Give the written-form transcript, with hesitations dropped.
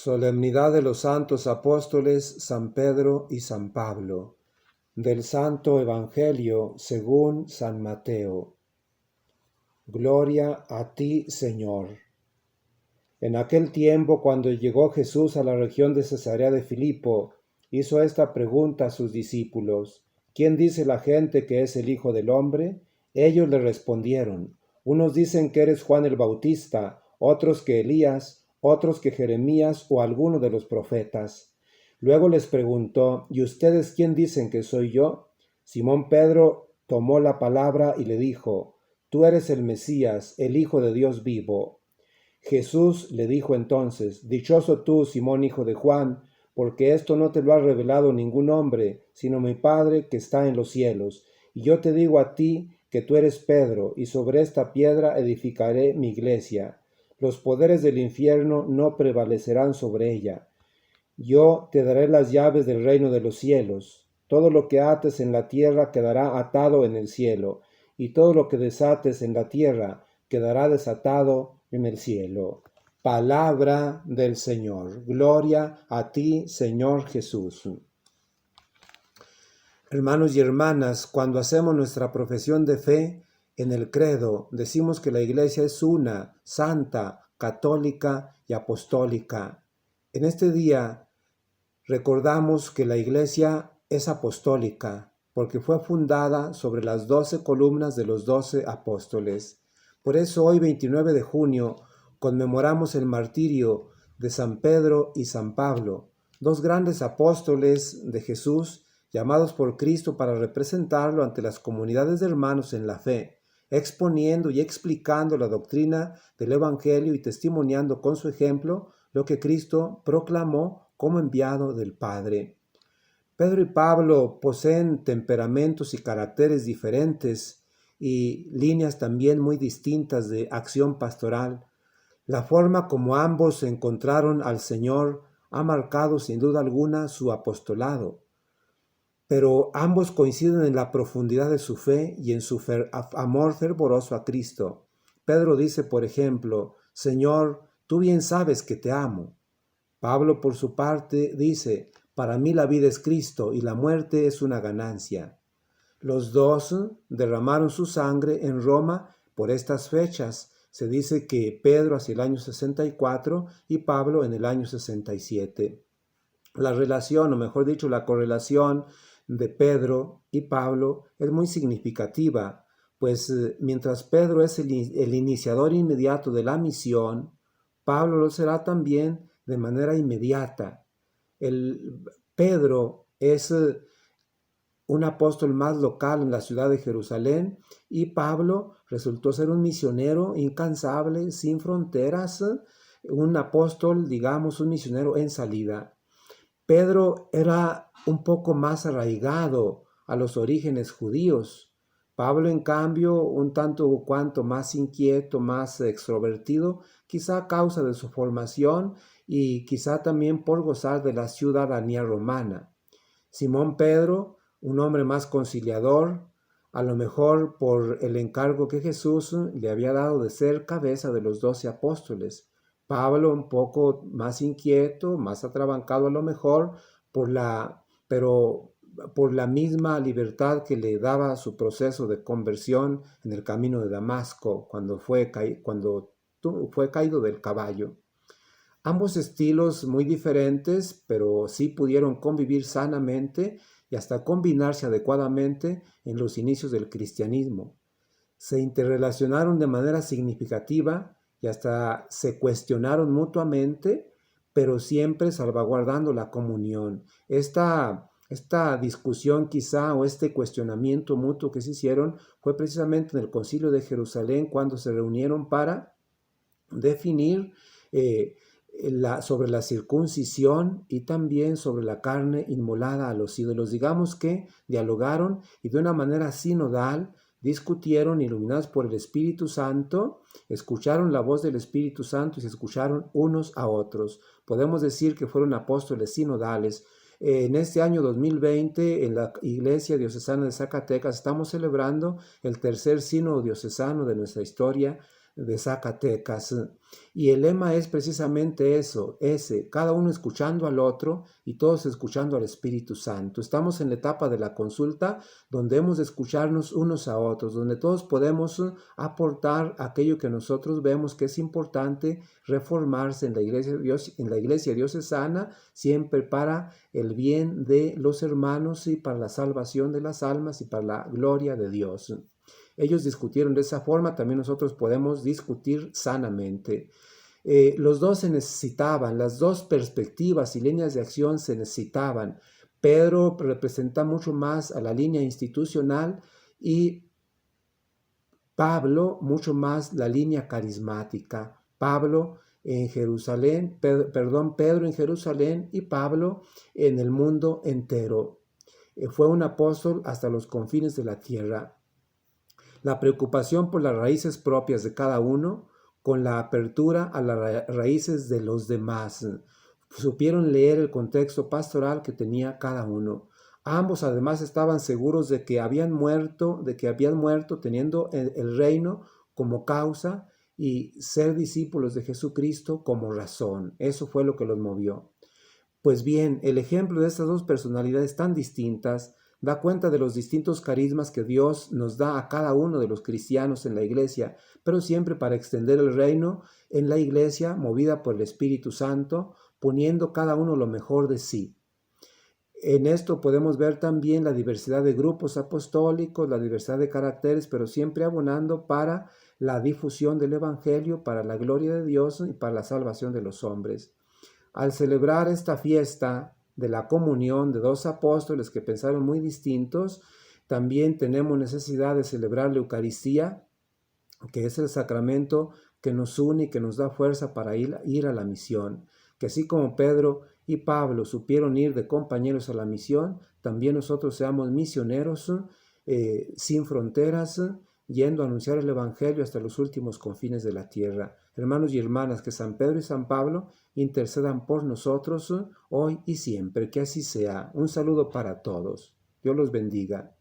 Solemnidad de los santos apóstoles San Pedro y San Pablo. Del Santo Evangelio según San Mateo. Gloria a ti, Señor. En aquel tiempo, cuando llegó Jesús a la región de Cesarea de Filipo, hizo esta pregunta a sus discípulos: ¿Quién dice la gente que es el Hijo del Hombre? Ellos le respondieron: unos dicen que eres Juan el Bautista, otros que Elías, otros que Jeremías o alguno de los profetas. Luego les preguntó: ¿Y ustedes quién dicen que soy yo? Simón Pedro tomó la palabra y le dijo: Tú eres el Mesías, el Hijo de Dios vivo. Jesús le dijo entonces: Dichoso tú, Simón, hijo de Juan, porque esto no te lo ha revelado ningún hombre, sino mi Padre que está en los cielos. Y yo te digo a ti que tú eres Pedro, y sobre esta piedra edificaré mi iglesia. Los poderes del infierno no prevalecerán sobre ella. Yo te daré las llaves del reino de los cielos. Todo lo que ates en la tierra quedará atado en el cielo, y todo lo que desates en la tierra quedará desatado en el cielo. Palabra del Señor. Gloria a ti, Señor Jesús. Hermanos y hermanas, cuando hacemos nuestra profesión de fe en el credo, decimos que la Iglesia es una, santa, católica y apostólica. En este día recordamos que la Iglesia es apostólica porque fue fundada sobre las 12 columnas de los 12 apóstoles. Por eso hoy, 29 de junio, conmemoramos el martirio de San Pedro y San Pablo, dos grandes apóstoles de Jesús, llamados por Cristo para representarlo ante las comunidades de hermanos en la fe, exponiendo y explicando la doctrina del Evangelio y testimoniando con su ejemplo lo que Cristo proclamó como enviado del Padre. Pedro y Pablo poseen temperamentos y caracteres diferentes y líneas también muy distintas de acción pastoral. La forma como ambos encontraron al Señor ha marcado sin duda alguna su apostolado, pero ambos coinciden en la profundidad de su fe y en su amor fervoroso a Cristo. Pedro dice, por ejemplo: Señor, tú bien sabes que te amo. Pablo, por su parte, dice: para mí la vida es Cristo y la muerte es una ganancia. Los dos derramaron su sangre en Roma por estas fechas. Se dice que Pedro hacia el año 64 y Pablo en el año 67. La relación, o mejor dicho, la correlación de Pedro y Pablo es muy significativa, pues mientras Pedro es el iniciador inmediato de la misión, Pablo lo será también de manera inmediata. Pedro es un apóstol más local en la ciudad de Jerusalén y Pablo resultó ser un misionero incansable, sin fronteras, un apóstol, digamos, un misionero en salida. Pedro era un poco más arraigado a los orígenes judíos. Pablo, en cambio, un tanto o cuanto más inquieto, más extrovertido, quizá a causa de su formación y quizá también por gozar de la ciudadanía romana. Simón Pedro, un hombre más conciliador, a lo mejor por el encargo que Jesús le había dado de ser cabeza de los 12 apóstoles. Pablo un poco más inquieto, más atrabancado a lo mejor, pero por la misma libertad que le daba su proceso de conversión en el camino de Damasco, cuando fue caído del caballo. Ambos estilos muy diferentes, pero sí pudieron convivir sanamente y hasta combinarse adecuadamente en los inicios del cristianismo. Se interrelacionaron de manera significativa y hasta se cuestionaron mutuamente, pero siempre salvaguardando la comunión. Esta discusión quizá o este cuestionamiento mutuo que se hicieron fue precisamente en el Concilio de Jerusalén, cuando se reunieron para definir sobre la circuncisión y también sobre la carne inmolada a los ídolos. Digamos que dialogaron y de una manera sinodal discutieron, iluminados por el Espíritu Santo, escucharon la voz del Espíritu Santo y se escucharon unos a otros. Podemos decir que fueron apóstoles sinodales. En este año 2020, en la Iglesia Diocesana de Zacatecas, estamos celebrando el tercer sínodo diocesano de nuestra historia, de Zacatecas. Y el lema es precisamente eso, cada uno escuchando al otro y todos escuchando al Espíritu Santo. Estamos en la etapa de la consulta donde hemos de escucharnos unos a otros, donde todos podemos aportar aquello que nosotros vemos que es importante reformarse en la iglesia diocesana, siempre para el bien de los hermanos y para la salvación de las almas y para la gloria de Dios. Ellos discutieron de esa forma, también nosotros podemos discutir sanamente. Los dos se necesitaban, las dos perspectivas y líneas de acción se necesitaban. Pedro representa mucho más a la línea institucional y Pablo mucho más la línea carismática. Pedro en Jerusalén y Pablo en el mundo entero. Fue un apóstol hasta los confines de la tierra. La preocupación por las raíces propias de cada uno, con la apertura a las raíces de los demás. Supieron leer el contexto pastoral que tenía cada uno. Ambos además estaban seguros de que habían muerto teniendo el reino como causa y ser discípulos de Jesucristo como razón. Eso fue lo que los movió. Pues bien, el ejemplo de estas dos personalidades tan distintas da cuenta de los distintos carismas que Dios nos da a cada uno de los cristianos en la iglesia, pero siempre para extender el reino en la iglesia movida por el Espíritu Santo, poniendo cada uno lo mejor de sí. En esto podemos ver también la diversidad de grupos apostólicos, la diversidad de caracteres, pero siempre abonando para la difusión del Evangelio, para la gloria de Dios y para la salvación de los hombres. Al celebrar esta fiesta de la comunión de dos apóstoles que pensaron muy distintos, también tenemos necesidad de celebrar la Eucaristía, que es el sacramento que nos une y que nos da fuerza para ir a la misión. Que así como Pedro y Pablo supieron ir de compañeros a la misión, también nosotros seamos misioneros sin fronteras, yendo a anunciar el Evangelio hasta los últimos confines de la tierra. Hermanos y hermanas, que San Pedro y San Pablo intercedan por nosotros hoy y siempre. Que así sea. Un saludo para todos. Dios los bendiga.